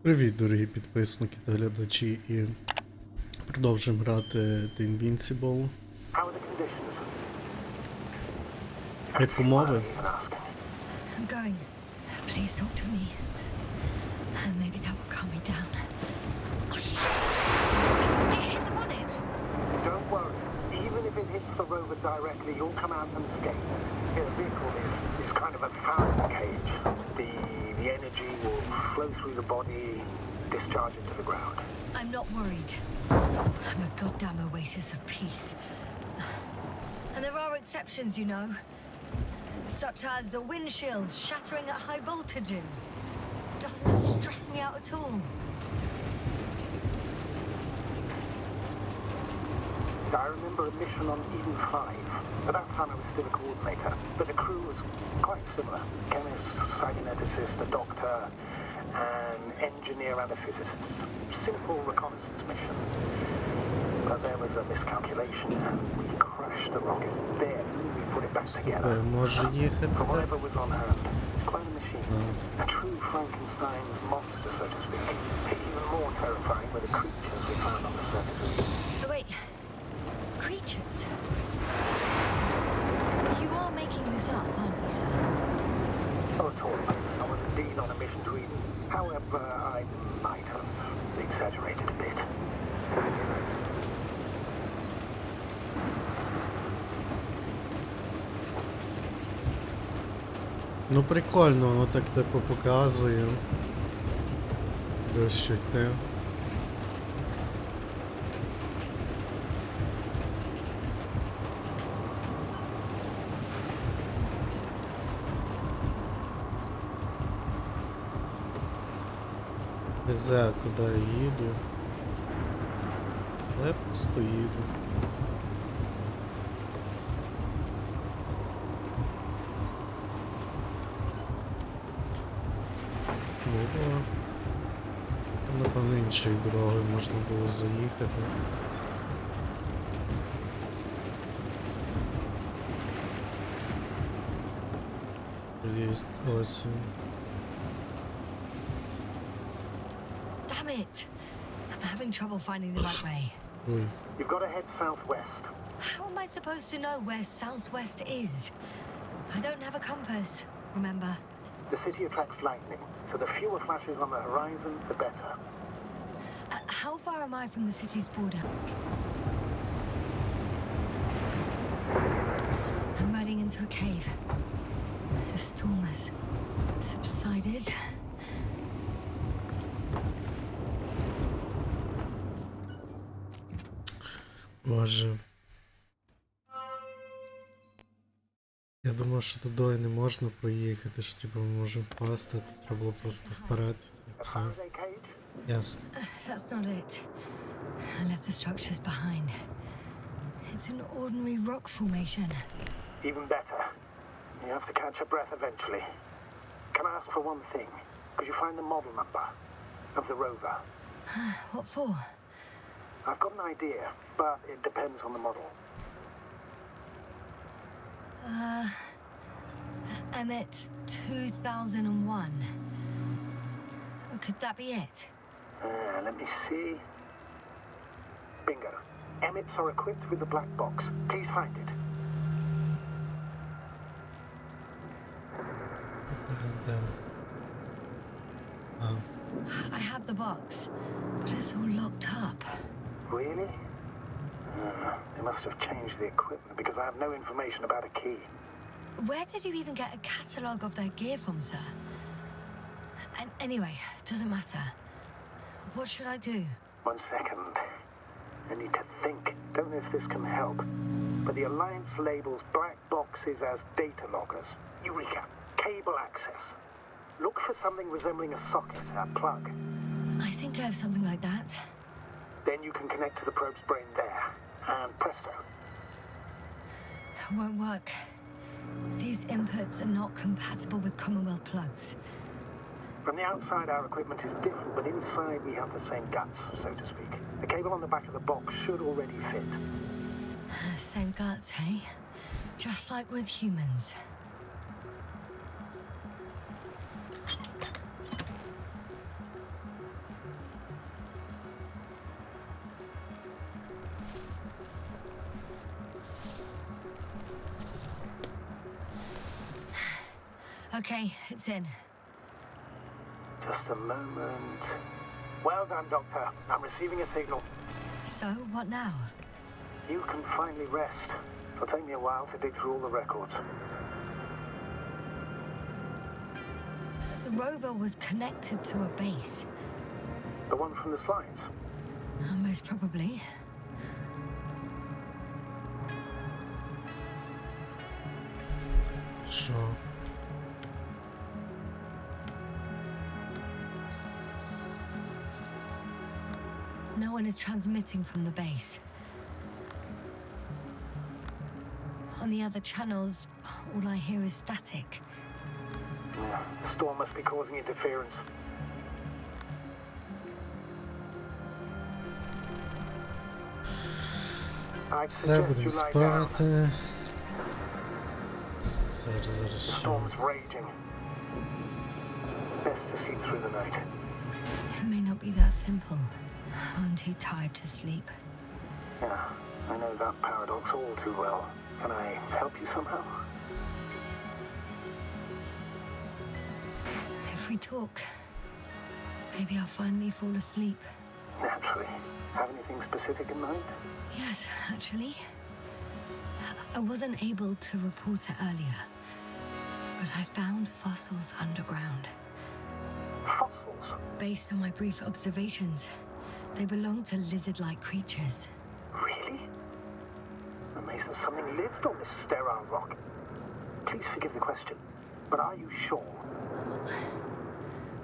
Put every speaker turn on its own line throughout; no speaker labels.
Привіт, дорогі підписники та глядачі, і продовжуємо грати The Invincible. Як умови?
I'm going. Please talk to me. Maybe that will calm me down. Oh shit! It hit the bonnet!
Don't worry. Even if it hits the rover directly, you'll come out unscathed. The vehicle is kind of a Faraday cage. The energy will flow through the body, discharge into the ground.
I'm not worried. I'm a goddamn oasis of peace. And there are exceptions, you know. Such as the windshield shattering at high voltages. Doesn't stress me out at all.
I remember a mission on Eden 5. At that time I was still a coordinator, but the crew was quite similar. Chemist, cyberneticist, a doctor, an engineer and a physicist. Simple reconnaissance mission. But there was a miscalculation and we crashed the rocket. Then we put it back together.
Може їхати
From
так?
whatever was on hand. It's quite a machine. A true Frankenstein's monster, so to speak. Even more terrifying were the creatures we found on the surface of Eden.
Oh, wait. Creatures? You are making this up, aren't you, sir?
Not at all. I was indeed on a mission to Eden. However, I might have exaggerated a bit.
Ну прикольно, воно так типу показує. Де що йти. Везе, куди я їду. Я просто їду. Ого. Там, напевно, іншою дорогою можна було заїхати. Єсть, ось він.
Damn it! I'm having trouble finding the right way.
Ой.
You've got to head southwest.
How am I supposed to know where southwest is? I don't have a compass, remember?
The city attracts lightning, so the fewer flashes on the horizon, the better.
How far am I from the city's border? I'm riding into a cave. The storm has subsided.
Боже. Я думав, що туди не можна проїхати, що типу ми можемо впасти, то треба було просто вперед. І
A
це.
Faraday cage?
Ясно.
That's not it. I left the structures behind. It's an ordinary rock formation.
Even better. You have to catch your breath eventually. Can I ask for one thing? Could you find the model number of the rover?
What for?
I've got an idea, but it depends on the model.
Emmett's 2001. Could that be it?
Let me see. Bingo. Emmets are equipped with the black box. Please find it.
Да. А,
I have the box, but it's all locked up.
Really? They must have changed the equipment because I have no information about a key.
Where did you even get a catalogue of their gear from, sir? And anyway, it doesn't matter. What should I do?
1 second. I need to think. Don't know if this can help. But the Alliance labels black boxes as data loggers. Eureka. Cable access. Look for something resembling a socket, a plug.
I think I have something like that.
Then you can connect to the probe's brain there. And presto.
Won't work. These inputs are not compatible with Commonwealth plugs.
From the outside, our equipment is different, but inside we have the same guts, so to speak. The cable on the back of the box should already fit.
Same guts, hey? Just like with humans. Okay, it's in.
Just a moment. Well done, Doctor. I'm receiving a signal.
So, what now?
You can finally rest. It'll take me a while to dig through all the records.
The rover was connected to a base.
The one from the slides?
Most probably.
Що?
No one is transmitting from the base. On the other channels, all I hear is static.
Yeah, the storm must be causing interference. I'd
Це
suggest
будемо
you lie down.
спати.
The
Зараз що?
storm's raging. Best to sleep through the night.
It may not be that simple. I'm too tired to sleep.
Yeah, I know that paradox all too well. Can I help you somehow?
If we talk, maybe I'll finally fall asleep.
Naturally. Have anything specific in mind?
Yes, actually. I wasn't able to report it earlier, but I found fossils underground.
Fossils?
Based on my brief observations, they belong to lizard-like creatures.
Really? Amazed that something lived on this sterile rock. Please forgive the question, but are you sure?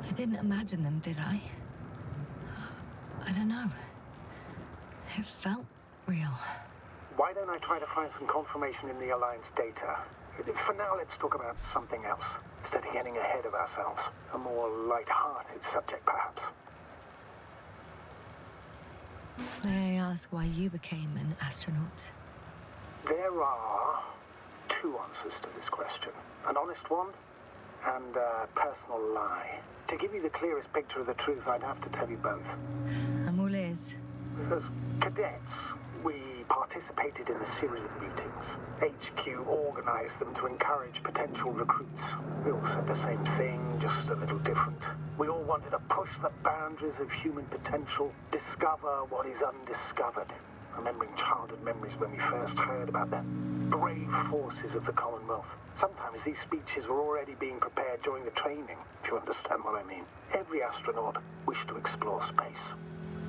I didn't imagine them, did I? I don't know. It felt real.
Why don't I try to find some confirmation in the Alliance data? For now, let's talk about something else, instead of getting ahead of ourselves. A more light-hearted subject, perhaps.
May I ask why you became an astronaut?
There are two answers to this question. An honest one and a personal lie. To give you the clearest picture of the truth, I'd have to tell you both.
I'm all ears.
As cadets, we participated in a series of meetings. HQ organized them to encourage potential recruits. We all said the same thing, just a little different. We all wanted to push the boundaries of human potential, discover what is undiscovered. Remembering childhood memories when we first heard about the brave forces of the Commonwealth. Sometimes these speeches were already being prepared during the training, if you understand what I mean. Every astronaut wished to explore space.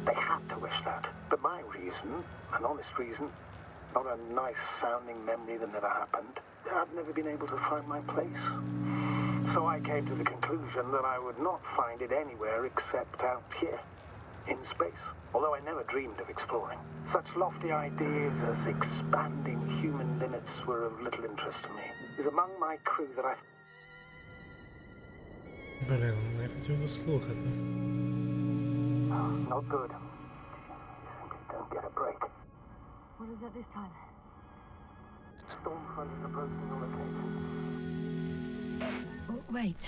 They had to wish that. But my reason, an honest reason, not a nice-sounding memory that never happened, I've never been able to find my place. So I came to the conclusion that I would not find it anywhere except out here, in space. Although I never dreamed of exploring. Such lofty ideas as expanding human limits were of little interest to me. It was among my crew that I...
Блін, не хотів би слухати.
Not good. Simply don't get a break.
What is it this time?
Storm front is approaching your location.
Wait.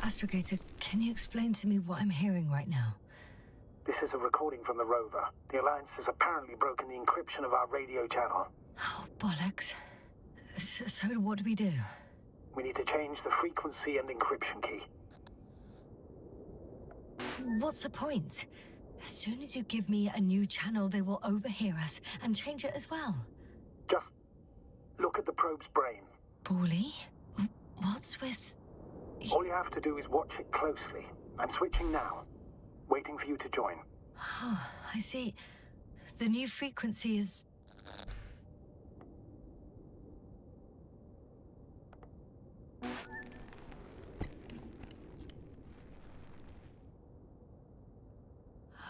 Astrogator, can you explain to me what I'm hearing right now?
This is a recording from the rover. The Alliance has apparently broken the encryption of our radio channel.
Oh, bollocks. So what do we do?
We need to change the frequency and encryption key.
What's the point? As soon as you give me a new channel, they will overhear us and change it as well.
Just look at the probe's brain.
Bally? What's with...
All you have to do is watch it closely. I'm switching now. Waiting for you to join.
Oh, I see. The new frequency is...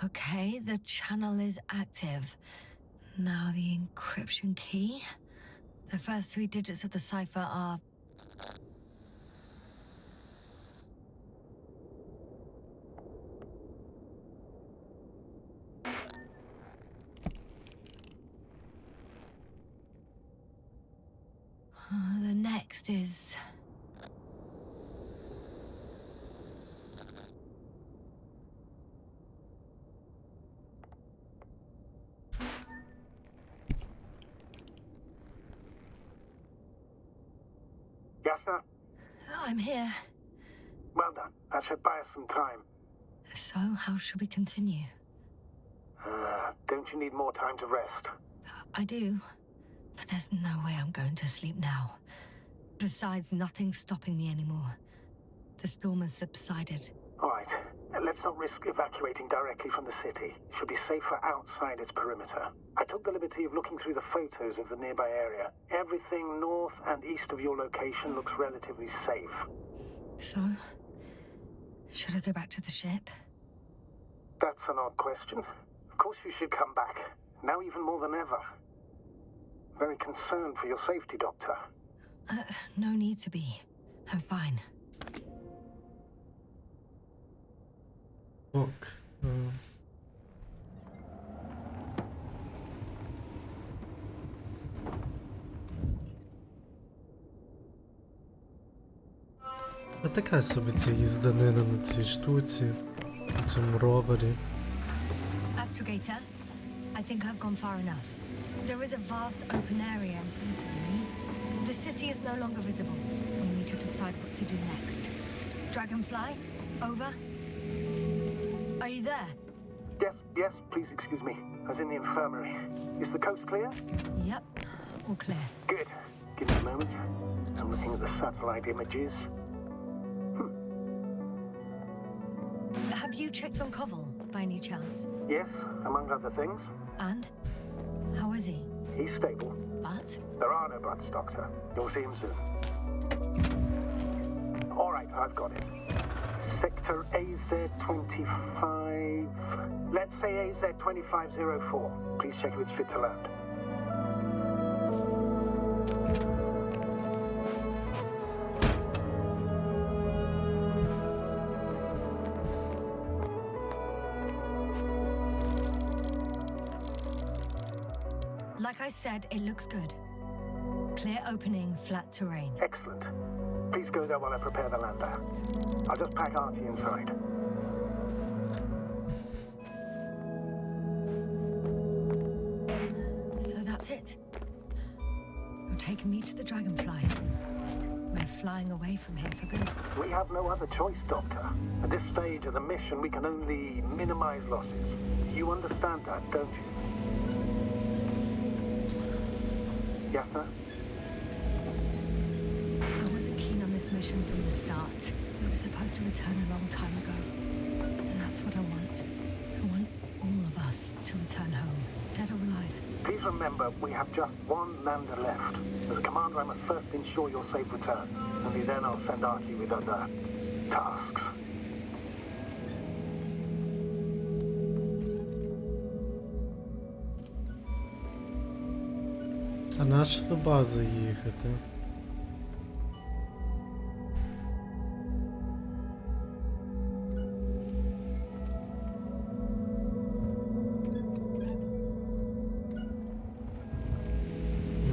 Okay, the channel is active. Now the encryption key. The first 3 digits of the cipher are... The next is...
Jasna?
I'm here.
Well done. That should buy us some time.
So, how should we continue?
Don't you need more time to rest?
I do, but there's no way I'm going to sleep now. Besides, nothing's stopping me anymore. The storm has subsided.
All right. Let's not risk evacuating directly from the city. It should be safer outside its perimeter. I took the liberty of looking through the photos of the nearby area. Everything north and east of your location looks relatively safe.
So, should I go back to the ship?
That's an odd question. Of course you should come back. Now even more than ever. Very concerned for your safety, Doctor.
No need to be. I'm fine.
Ок. А така собі ця їзданина на цій штуці, на цьому ровері.
Astrogator, I think I've gone far enough. There is a vast open area in front of me. The city is no longer visible. We need to decide what to do next. Dragonfly, over. Are you there?
Yes, please excuse me. I was in the infirmary. Is the coast clear?
Yep, all clear.
Good. Give me a moment. I'm looking at the satellite images.
Have you checked on Koval, by any chance?
Yes, among other things.
And? How is he?
He's stable.
But?
There are no buts, Doctor. You'll see him soon. All right, I've got it. Sector AZ-25... Let's say AZ-2504. Please check if it's fit to land.
Like I said, it looks good. Clear opening, flat terrain.
Excellent. Please go there while I prepare the lander. I'll just pack Artie inside.
So that's it. You're taking me to the Dragonfly. We're flying away from here for good.
We have no other choice, Doctor. At this stage of the mission, we can only minimize losses. You understand that, don't you? Yes, sir?
I wasn't keen on this mission from the start. We were supposed to return a long time ago. And that's what I want. I want all of us to return home, dead or alive.
Please remember, we have just one lander left. As a commander, I must first ensure your safe return. Only then I'll send Artie with other tasks.
А нащо до бази їхати?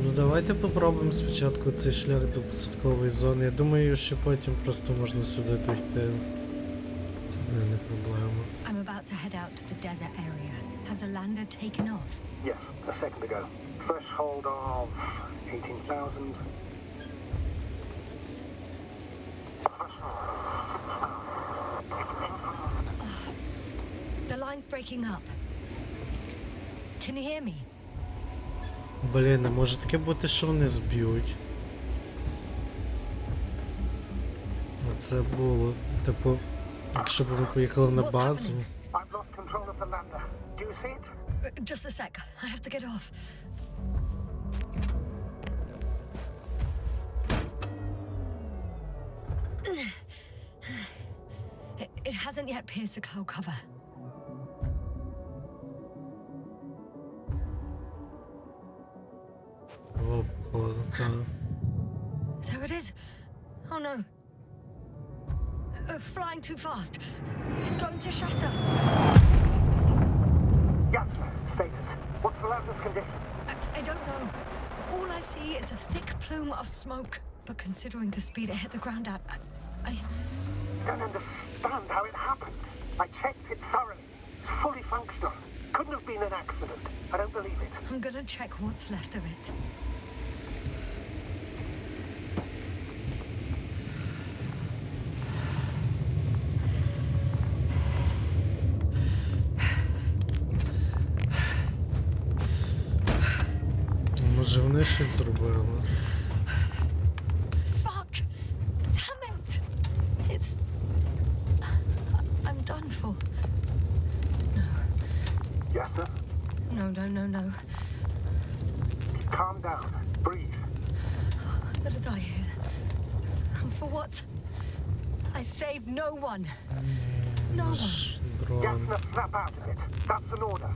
Ну давайте попробуємо спочатку цей шлях до посадкової зони. Я думаю, що потім просто можна сюди дойти. Це не проблема.
I'm about to head out to the desert area. Has a lander taken off?
Yes, a second ago. Threshold of 18,000.
The line's breaking up. Can you hear me?
Блін, не може таке бути, що вони зб'ють. Оце було. Типу, якщо б ми поїхали на базу.
I've lost control of the lander. Do you see it?
Just a sec. I have to get off. It hasn't yet pierced the cloud cover.
О, походу, так.
There it is. Oh no. Flying too fast. It's going to shatter.
Yes, sir. Status. What's the lander's condition?
I don't know. All I see is a thick plume of smoke. But considering the speed it hit the ground at, I
Don't understand how it happened. I checked it thoroughly. It's fully functional. Couldn't have been an accident. I don't believe it.
I'm gonna check what's left of it.
може вони щось зробили?
Fuck! Damn it! It's... I'm done for. No.
Yes, sir?
No.
Calm down. Breathe.
I'm gonna die here. And for what? I saved no one. No one.
Наш дрон.
Yasna, snap out of it. That's an order.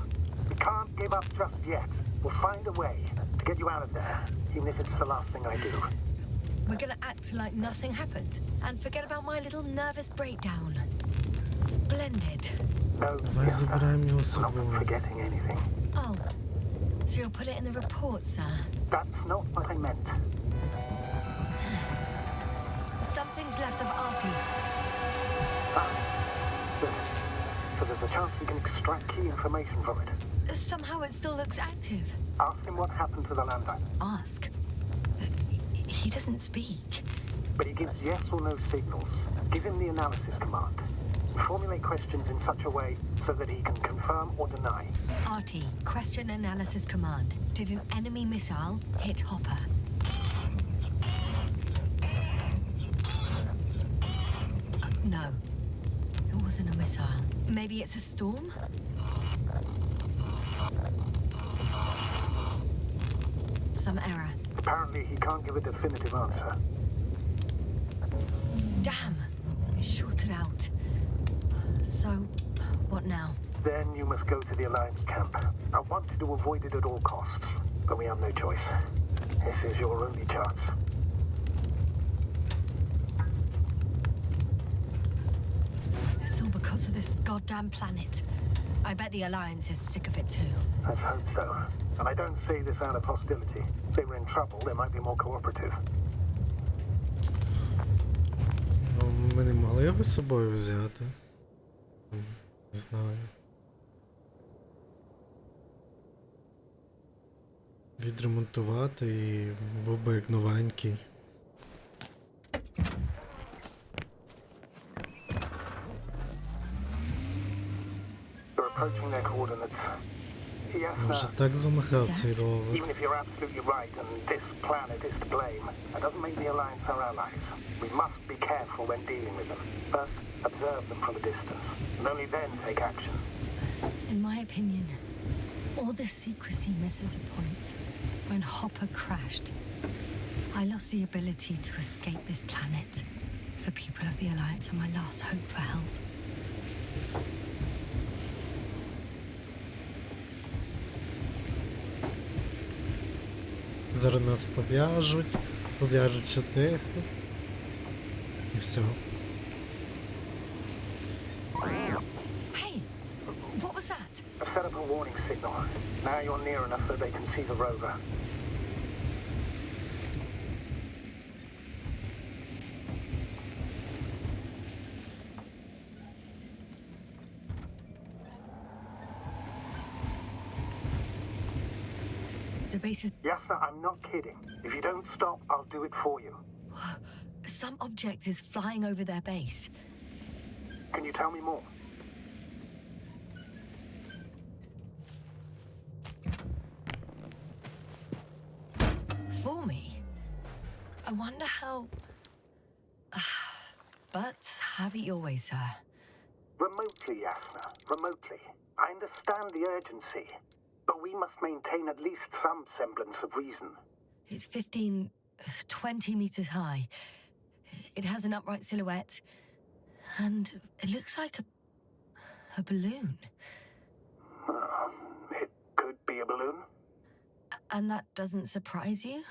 We can't give up just yet. We'll find a way to get you out of there, even if it's the last thing I do.
We're gonna act like nothing happened and forget about my little nervous breakdown. Splendid.
No,
Давай
Yasna,
забираємо його з
I'm not
собою.
forgetting anything.
Oh, so you'll put it in the report, sir?
That's not what I meant.
Something's left of Artie.
Good. So there's a chance we can extract key information from it.
Somehow it still looks active.
Ask him what happened to the lander.
Ask. He doesn't speak.
But he gives yes or no signals. Give him the analysis command. Formulate questions in such a way so that he can confirm or deny.
Artie, question analysis command. Did an enemy missile hit Hopper? No. It wasn't a missile. Maybe it's a storm? Some error.
Apparently he can't give a definitive answer.
Damn! It shorted out. So, what now?
Then you must go to the Alliance camp. I wanted to avoid it at all costs, but we have no choice. This is your only chance.
It's all because of this goddamn planet. I bet the Alliance is sick of it too.
Let's hope so. And I don't say this out of hostility. If they were in trouble, they might be more cooperative.
Ну, ми не могли його з собою взяти. Не знаю. Відремонтувати і був би як новенький.
You're approaching their coordinates. Yes,
Я вже
sir.
так замахав цей ровер.
Even if you're absolutely right and this planet is to blame, that doesn't make the Alliance our allies. We must be careful when dealing with them. First, observe them from a distance, and only then take action.
In my opinion, all this secrecy misses a point. When Hopper crashed, I lost the ability to escape this planet. So people of the Alliance are my last hope for help.
Зараз нас пов'яжуть ще тихо. І все.
Hey, what was that?
I've set up a warning signal. Now you're near enough that they can see the rover.
The base is...
Yes, sir, I'm not kidding. If you don't stop, I'll do it for you.
Some object is flying over their base.
Can you tell me more?
For me? I wonder how... But have it your way, sir.
Remotely, Yasna. Remotely. I understand the urgency. But we must maintain at least some semblance of reason.
It's 15, 20 meters high. It has an upright silhouette. And it looks like a balloon.
It could be a balloon.
And that doesn't surprise you?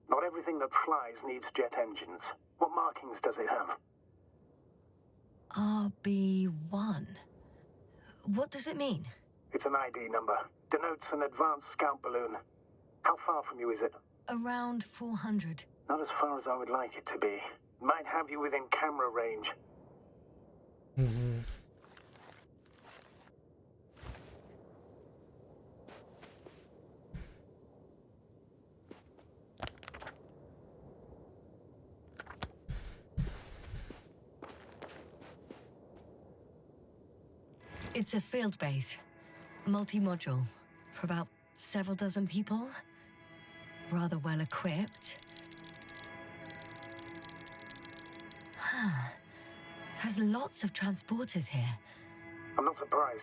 Not everything that flies needs jet engines. What markings does it have?
RB1. What does it mean?
It's an ID number. Denotes an advanced scout balloon. How far from you is it?
Around 400.
Not as far as I would like it to be. Might have you within camera range.
It's a field base. Multi-module. For about several dozen people. rather well equipped. Huh. There's lots of transporters here.
I'm not surprised.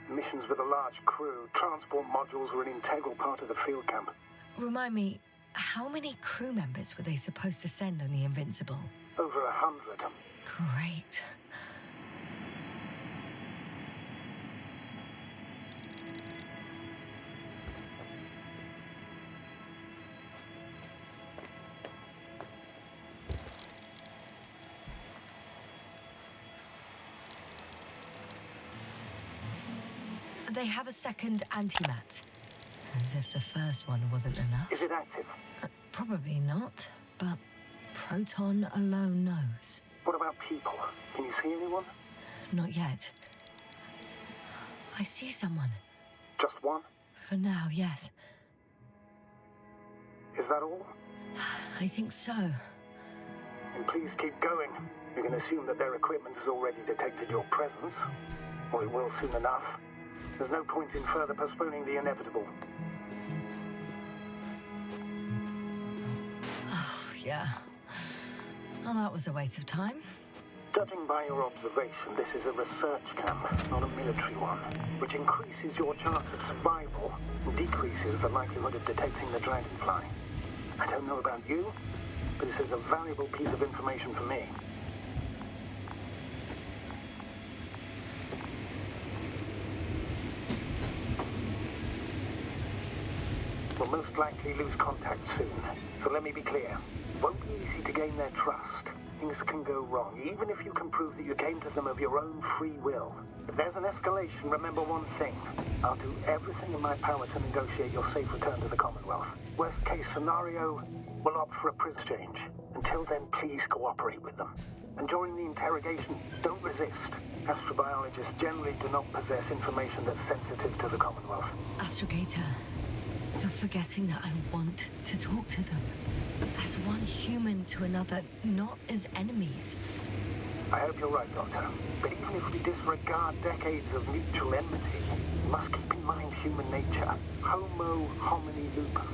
Missions with a large crew, transport modules were an integral part of the field camp.
Remind me, how many crew members were they supposed to send on the Invincible?
Over 100.
Great. They have a second antimat. As if the first one wasn't enough.
Is it active?
Probably not, but Proton alone knows.
What about people? Can you see anyone?
Not yet. I see someone.
Just one?
For now, yes.
Is that all?
I think so.
And please keep going. You can assume that their equipment has already detected your presence. Or it will soon enough. There's no point in further postponing the inevitable.
Oh, yeah. Well, that was a waste of time.
Judging by your observation, this is a research camp, not a military one, which increases your chance of survival and decreases the likelihood of detecting the dragonfly. I don't know about you, but this is a valuable piece of information for me. We'll most likely lose contact soon, so let me be clear. It won't be easy to gain their trust. Things can go wrong, even if you can prove that you came to them of your own free will. If there's an escalation, remember one thing. I'll do everything in my power to negotiate your safe return to the Commonwealth. Worst case scenario, we'll opt for a prison exchange. Until then, please cooperate with them. And during the interrogation, don't resist. Astrobiologists generally do not possess information that's sensitive to the Commonwealth.
Astrogator, you're forgetting that I want to talk to them. As one human to another, not as enemies.
I hope you're right, Doctor. But even if we disregard decades of mutual enmity, we must keep in mind human nature. Homo homini lupus.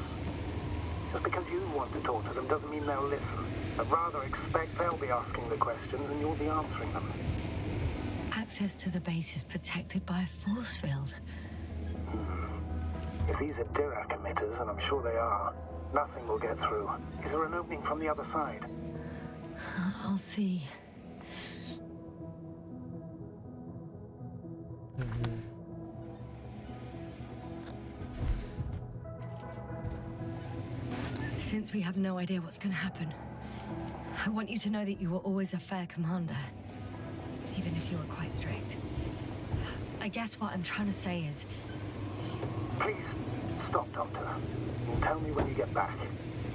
Just because you want to talk to them doesn't mean they'll listen. I'd rather expect they'll be asking the questions and you'll be answering them.
Access to the base is protected by a force field.
If these are Dirac emitters, and I'm sure they are, nothing will get through. Is there an opening from the other side?
I'll see. Since we have no idea what's going to happen, I want you to know that you were always a fair commander, even if you were quite strict. I guess what I'm trying to say is...
Please, stop, Doctor. And tell me when you get back.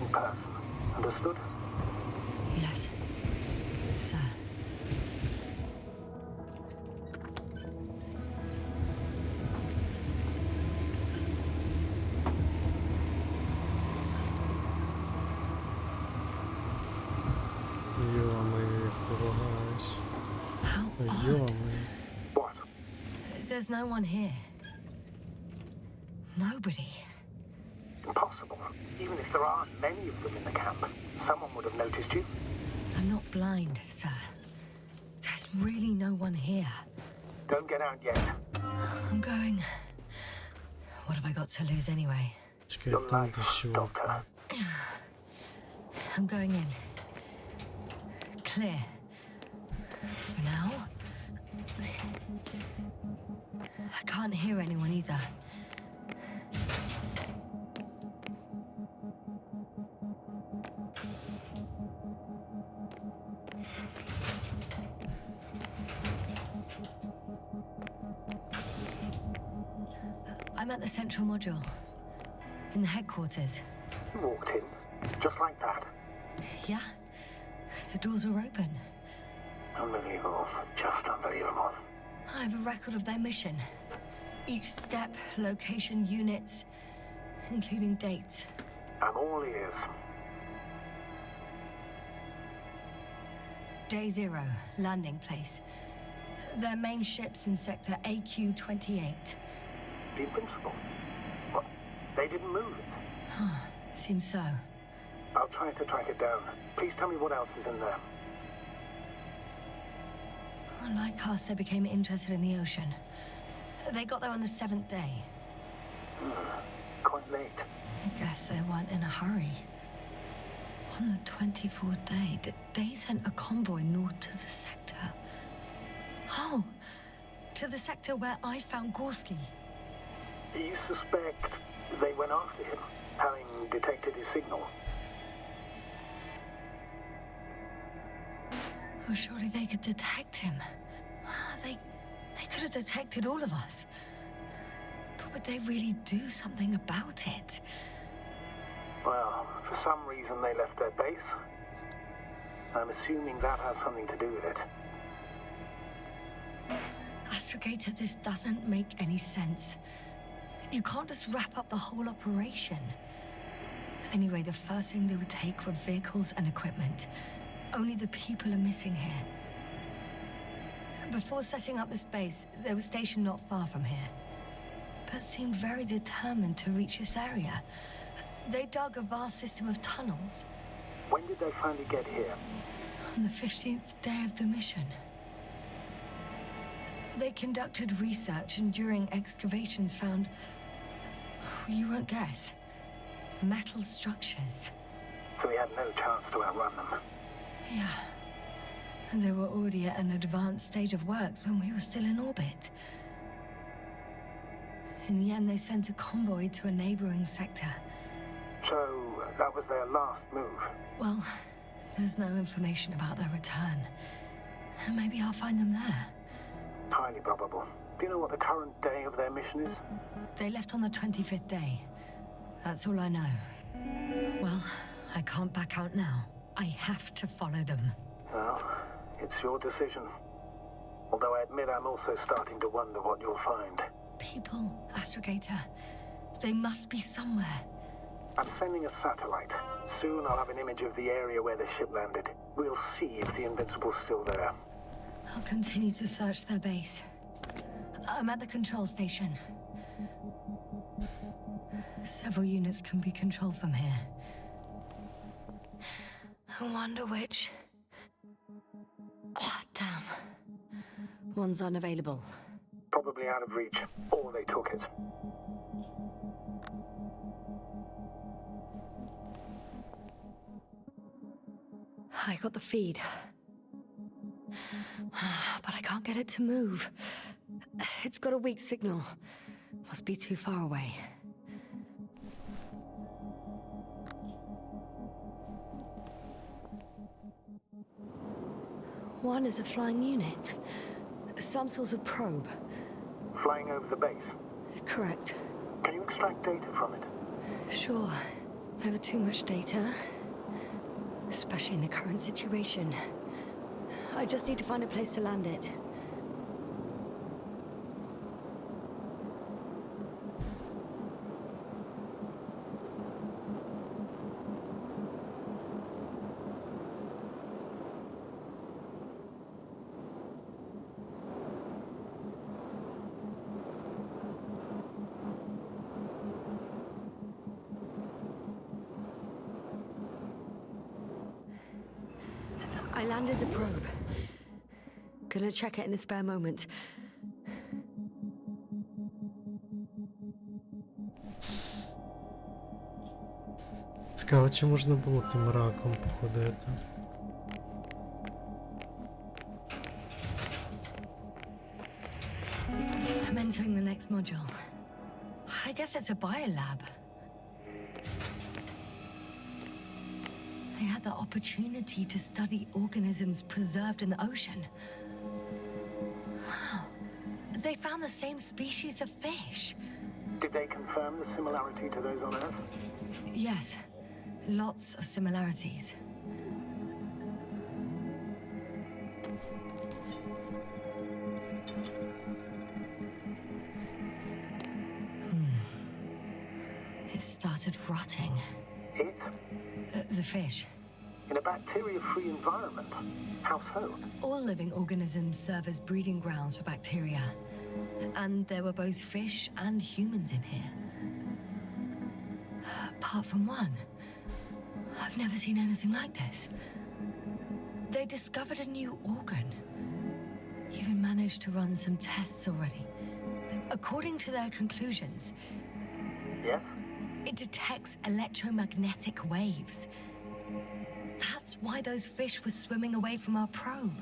In person. Understood?
Yes, sir. How odd.
What?
There's no one here. Nobody.
Impossible. Even if there aren't many of them in the camp, someone would have noticed you.
I'm not blind, sir. There's really no one here.
Don't get out yet.
I'm going. What have I got to lose anyway?
Your life, Doctor.
I'm going in. Clear. For now. I can't hear anyone either. I'm at the central module. In the headquarters.
You walked in, just like that.
Yeah. The doors were open.
Unbelievable. Just unbelievable.
I have a record of their mission. Each step, location, units, including dates.
I'm all ears.
Day 0, landing place. Their main ship's in sector AQ-28.
The Invincible. What? They didn't move it?
Seems so.
I'll try to track it down. Please tell me what else is in there.
Like us, they became interested in the ocean. They got there on the 7th day.
Quite late.
Guess they weren't in a hurry. On the 24th day, they sent a convoy north to the sector. Oh, to the sector where I found Gorski.
You suspect they went after him, having detected his signal?
Oh, surely they could detect him. They could have detected all of us. But would they really do something about it?
Well, for some reason they left their base. I'm assuming that has something to do with it.
Astrogator, this doesn't make any sense. You can't just wrap up the whole operation. Anyway, the first thing they would take were vehicles and equipment. Only the people are missing here. Before setting up this base, they were stationed not far from here, but seemed very determined to reach this area. They dug a vast system of tunnels.
When did they finally get here?
On the 15th day of the mission. They conducted research and during excavations found, you won't guess, metal structures.
So we had no chance to outrun them.
Yeah. And they were already at an advanced stage of works when we were still in orbit. In the end, they sent a convoy to a neighboring sector.
So that was their last move.
Well, there's no information about their return. Maybe I'll find them there.
Highly probable. Do you know what the current day of their mission is?
They left on the 25th day. That's all I know. Well, I can't back out now. I have to follow them.
Well, it's your decision. Although I admit I'm also starting to wonder what you'll find.
People, Astrogator. They must be somewhere.
I'm sending a satellite. Soon I'll have an image of the area where the ship landed. We'll see if the Invincible's still there.
I'll continue to search their base. I'm at the control station. Several units can be controlled from here. I wonder which... Ah, damn. One's unavailable.
Probably out of reach, or they took it.
I got the feed. But I can't get it to move. It's got a weak signal. Must be too far away. One is a flying unit. Some sort of probe.
Flying over the base.
Correct.
Can you extract data from it?
Sure. Never too much data. Especially in the current situation. I just need to find a place to land it. I landed the probe. Gonna check it in a spare moment.
Цікаво, чи можна було тим раком походити.
I'm entering the next module. I guess it's a biolab. They had the opportunity to study organisms preserved in the ocean. Wow. They found the same species of fish.
Did they confirm the similarity to those on Earth?
Yes, lots of similarities. It started rotting.
It?
The fish.
In a bacteria-free environment? How so?
All living organisms serve as breeding grounds for bacteria. And there were both fish and humans in here. apart from one. I've never seen anything like this. They discovered a new organ. Even managed to run some tests already. According to their conclusions,
Yes?
it detects electromagnetic waves. That's why those fish were swimming away from our probe.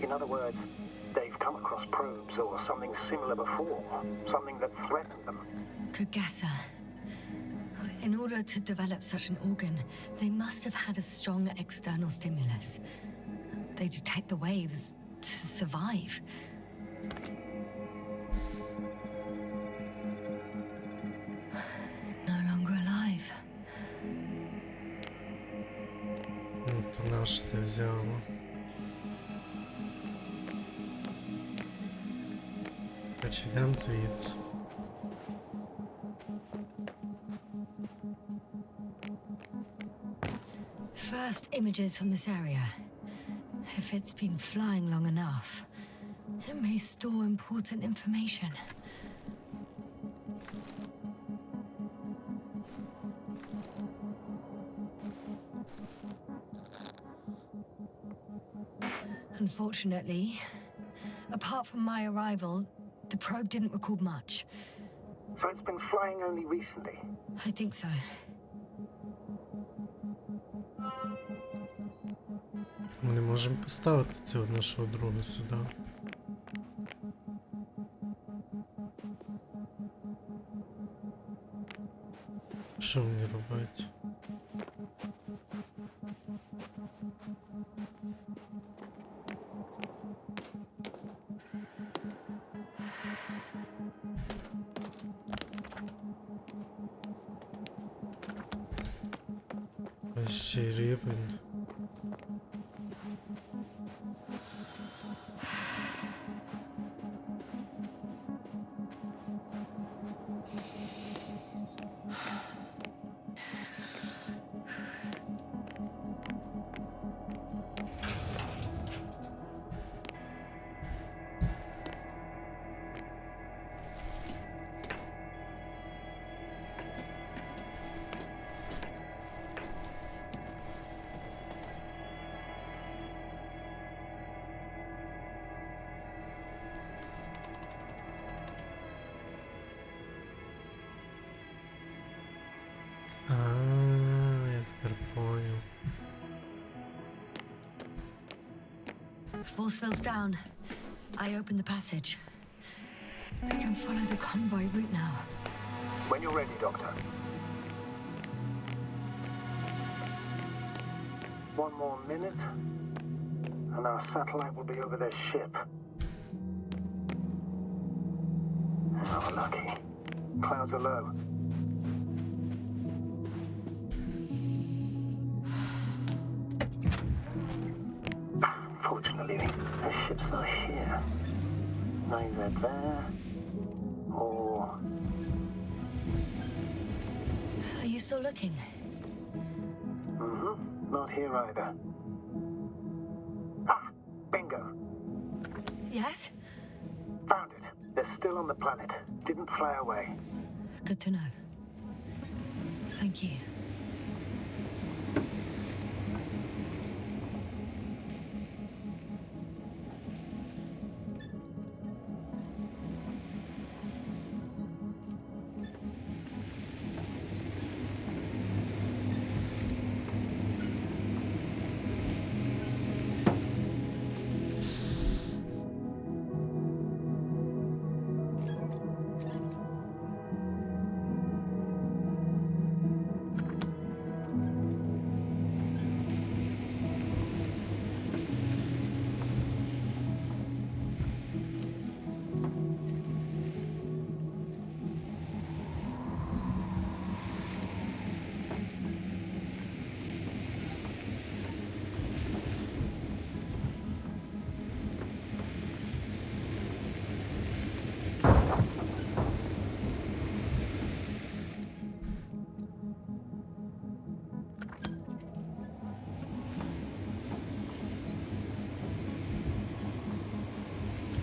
In other words, they've come across probes or something similar before. Something that threatened them.
Good guesser. In order to develop such an organ, they must have had a strong external stimulus. They detect the waves to survive. No longer alive.
Ну, то наш ти взяла. Хоч йдемо звідси.
First images from this area. If it's been flying long enough, it may store important information. Unfortunately, apart from my arrival, the probe didn't record much.
So it's been flying only recently.
I think so.
Ми не можемо поставити цього нашого друга сюди. Що мені робити? Ще й рівень. Я тепер понял.
Force field's down. I open the passage. They can follow the convoy route now.
When you're ready, Doctor. One more minute, and our satellite will be over their ship. Oh, lucky. Clouds are low. Fortunately, the ship's not here. Neither there or...
Are you still looking?
Mm-hmm. Not here either. Ah, bingo.
Yes?
Found it. They're still on the planet. Didn't fly away.
Good to know. Thank you.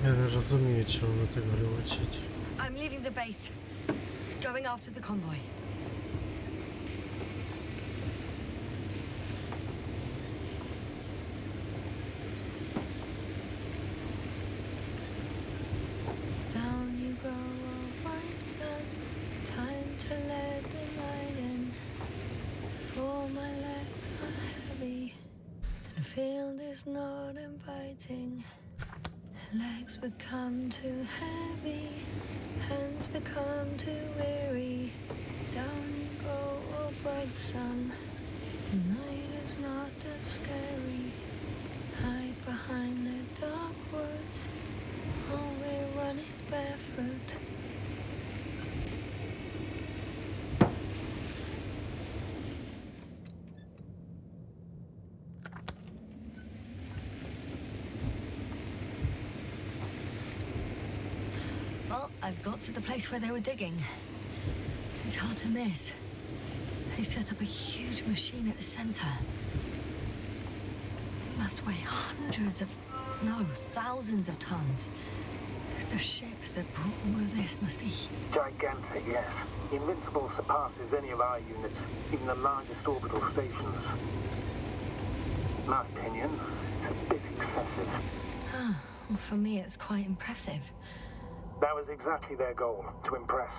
Я не розумію, чого воно так глючить.
I'm leaving the base. Going after the convoy. is not inviting. Legs become too heavy, hands become too weary. Down you go, oh bright sun. Night is not that scary. Hide behind the dark woods. Oh, we're running barefoot. Well, I've got to the place where they were digging. It's hard to miss. They set up a huge machine at the center. It must weigh thousands of tons. The ship that brought all of this must be...
Gigantic, yes. Invincible surpasses any of our units, even the largest orbital stations. In my opinion, it's a bit excessive.
Well, for me, it's quite impressive.
That was exactly their goal, to impress.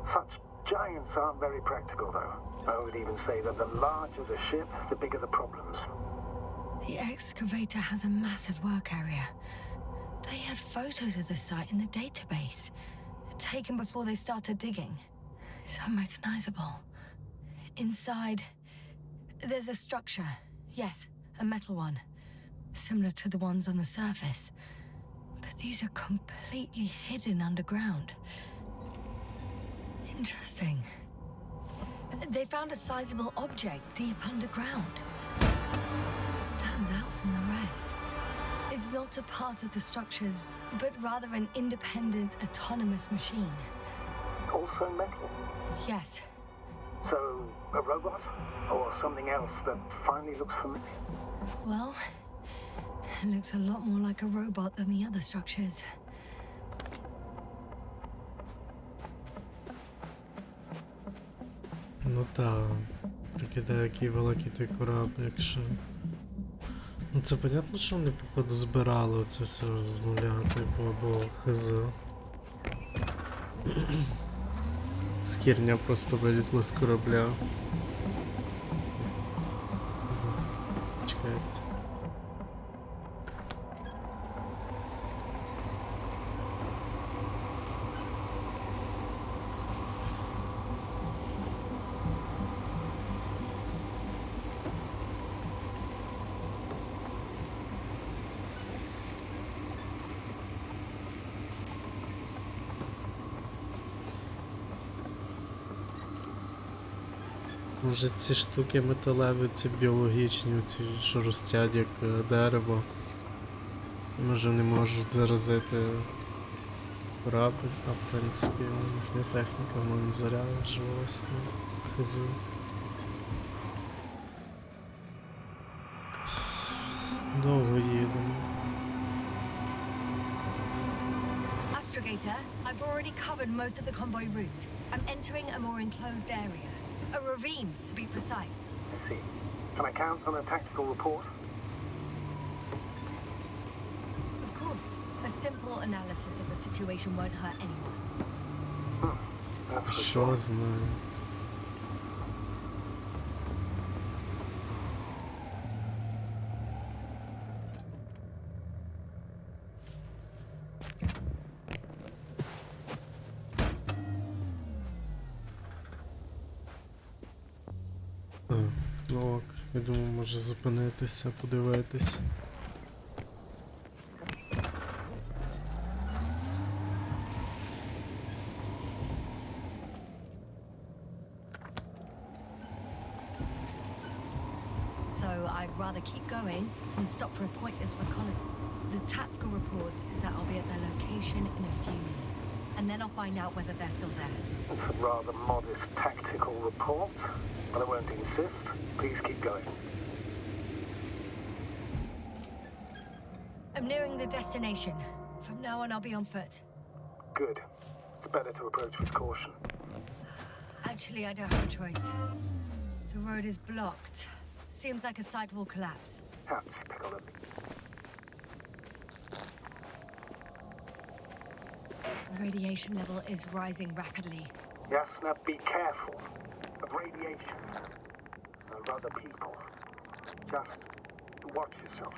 Such giants aren't very practical, though. I would even say that the larger the ship, the bigger the problems.
The excavator has a massive work area. They had photos of the site in the database, taken before they started digging. It's unrecognizable. Inside, there's a structure. Yes, a metal one. Similar to the ones on the surface. But these are completely hidden underground. Interesting. They found a sizable object deep underground. Stands out from the rest. It's not a part of the structures, but rather an independent, autonomous machine.
Also metal?
Yes.
So, a robot? Or something else that finally looks familiar?
Well, it looks a lot more like a robot than the other structures.
Ну так, прикидає, який великий той корабль, якщо... Ну це понятно, що вони, походу, збирали оце все з нуля, типу, або хз. Херня просто вилізла з корабля. Чекайте. Може ці штуки металеві, ці біологічні, ці, що ростять як дерево. Може вони можуть заразити корабль, а в принципі їхня техніка вона не заряджувалась там, хз. Довго їдемо.
Astrogator, I've already covered most of the convoy route. I'm entering a more enclosed area. A ravine, to be precise.
I see. Can I count on a tactical report?
Of course. A simple analysis of the situation won't hurt anyone.
That's for
Що
sure.
знаю. Ну ок, я думаю, може зупинитися, подивитись.
So I'd rather keep going and stop for a pointless reconnaissance. The tactical report is that I'll be at their location in a few minutes, and then I'll find out whether they're still there.
It's a rather modest tactical report, but I won't insist. Please keep going.
I'm nearing the destination. From now on, I'll be on foot.
Good. It's better to approach with caution.
Actually, I don't have a choice. The road is blocked. Seems like a site will collapse.
How typical of me.
The radiation level is rising rapidly.
Yasna, be careful of radiation, of other people. Just watch yourself.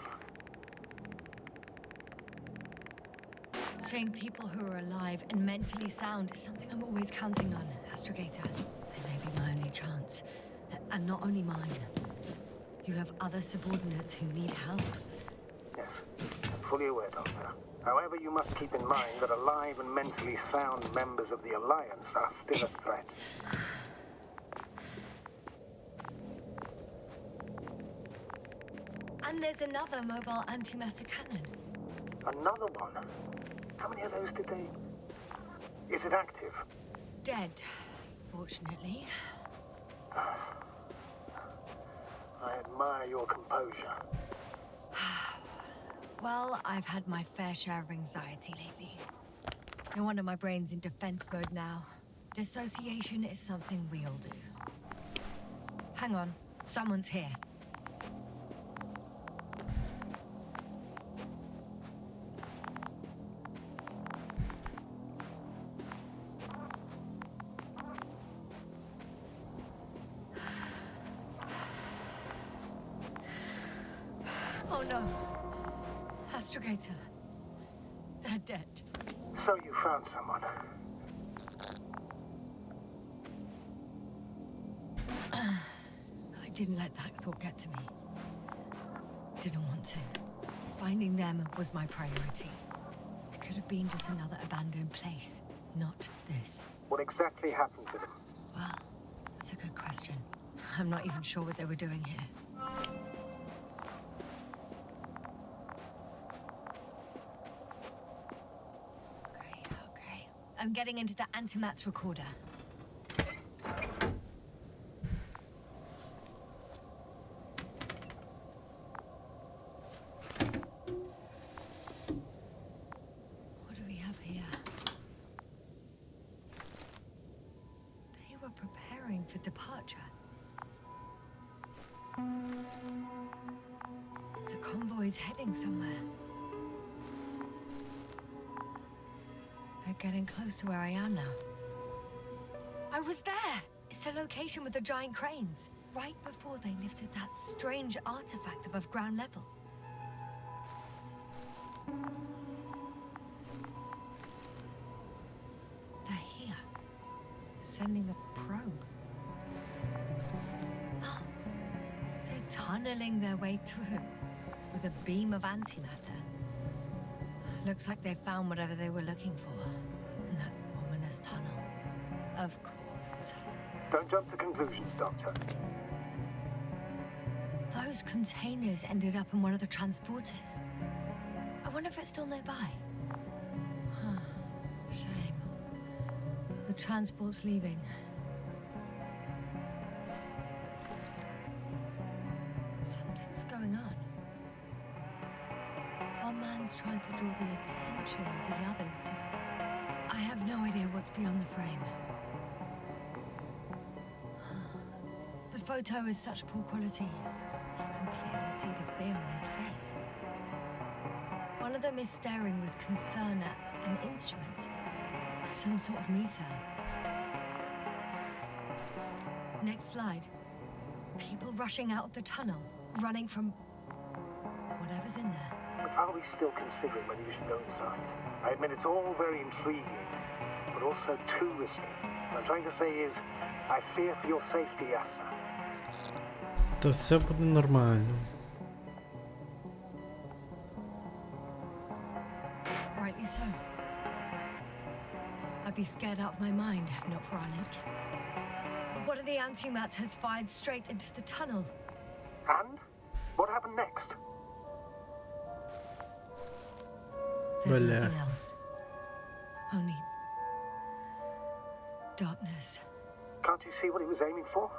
Seeing people who are alive and mentally sound is something I'm always counting on, Astrogator. They may be my only chance. And not only mine. You have other subordinates who need help.
Yes, I'm fully aware, Doctor. However, you must keep in mind that alive and mentally sound members of the Alliance are still a threat.
And there's another mobile antimatter cannon.
Another one? How many of those did they... Is it active?
Dead, fortunately.
I admire your composure.
Well, I've had my fair share of anxiety lately. No wonder my brain's in defense mode now. Dissociation is something we all do. Hang on, someone's here. Oh no. Astrogator. They're dead.
So you found someone.
I didn't let that thought get to me. Didn't want to. Finding them was my priority. It could have been just another abandoned place, not this.
What exactly happened to them?
Well, that's a good question. I'm not even sure what they were doing here. Okay. I'm getting into the antimat's recorder. What do we have here? They were preparing for departure. The convoy's heading somewhere. They're getting close to where I am now. I was there! It's the location with the giant cranes. Right before they lifted that strange artifact above ground level. They're here. Sending a probe. Oh. They're tunneling their way through. With a beam of antimatter. Looks like they found whatever they were looking for. In that ominous tunnel. Of course.
Don't jump to conclusions, Doctor.
Those containers ended up in one of the transporters. I wonder if it's still nearby. Huh. Shame. The transport's leaving. Something's going on. One man's trying to draw the attention of the others to... I have no idea what's beyond the frame. The photo is such poor quality. You can clearly see the fear on his face. One of them is staring with concern at an instrument. Some sort of meter. Next slide. People rushing out of the tunnel, running from whatever's in there.
But are we still considering whether you should go inside? I admit it's all very intriguing, but also too risky. What I'm trying to say is, I fear for your safety, Yasna.
Та все буде нормально.
Rightly so. I'd be scared out of my mind if not for our link. One of the antimats has fired straight into the tunnel.
And? What happened next?
There's
Well,
nothing else. Only darkness.
Can't you see what he was aiming for?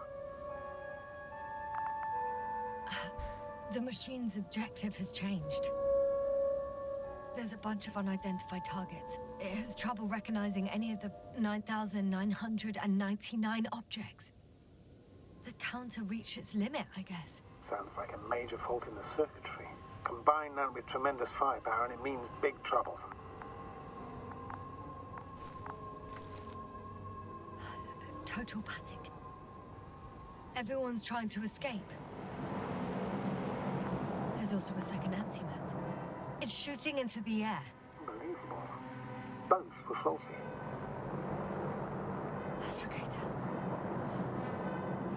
The machine's objective has changed. There's a bunch of unidentified targets. It has trouble recognizing any of the 9,999 objects. The counter reached its limit, I guess.
Sounds like a major fault in the circuitry. Combine that with tremendous firepower and it means big trouble.
Total panic. Everyone's trying to escape. There's also a second antimat. It's shooting into the air.
Unbelievable. Both were faulty.
Astrogator.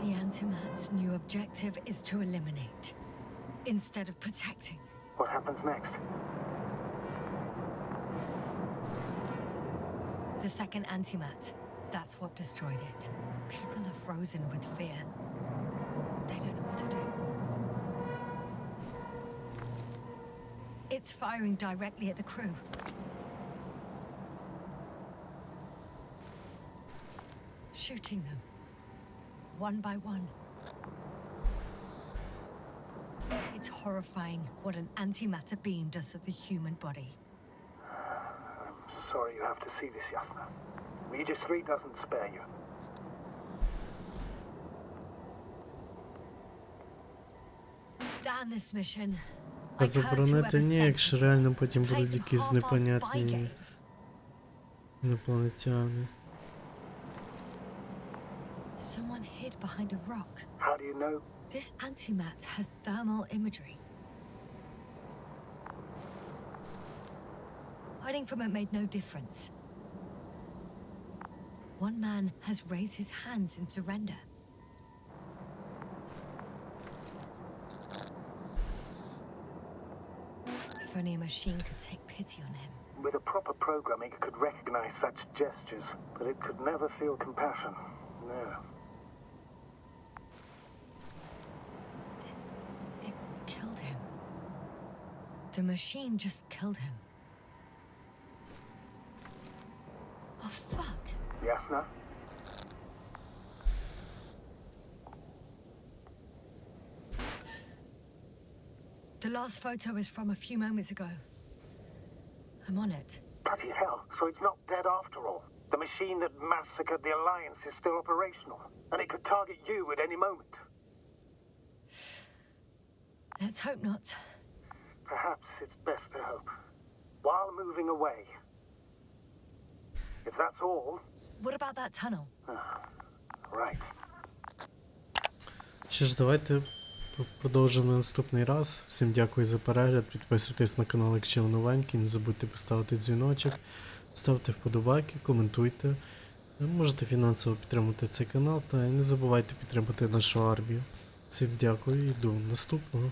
The antimat's new objective is to eliminate, instead of protecting.
What happens next?
The second antimat. That's what destroyed it. People are frozen with fear. They don't know what to do. It's firing directly at the crew. Shooting them. One by one. It's horrifying what an antimatter beam does to the human body.
I'm sorry you have to see this, Yasna. Regis 3 doesn't spare you.
Damn this mission.
А заборонити ні, якщо реально потім будуть якісь непонятні інопланетяни.
Someone hid behind a rock.
How do you know?
This antimat has thermal imagery. Hiding from it made no difference. One man has raised his hands in surrender. If only a machine could take pity on him.
With a proper programming, it could recognize such gestures, but it could never feel compassion. No.
It killed him. The machine just killed him. Oh, fuck.
Yasna?
The last photo is from a few moments ago. I'm on it.
Bloody hell, so it's not dead after all. The machine that massacred the Alliance is still operational, and it could target you at any moment.
Let's hope not.
Perhaps it's best to hope. While moving away. If that's all...
What about that tunnel?
Right.
Що ж, давайте продовжимо наступний раз. Всім дякую за перегляд, підписуйтесь на канал, якщо ви новенький, не забудьте поставити дзвіночок, ставте вподобайки, коментуйте. Ви можете фінансово підтримати цей канал та не забувайте підтримати нашу армію. Всім дякую і до наступного.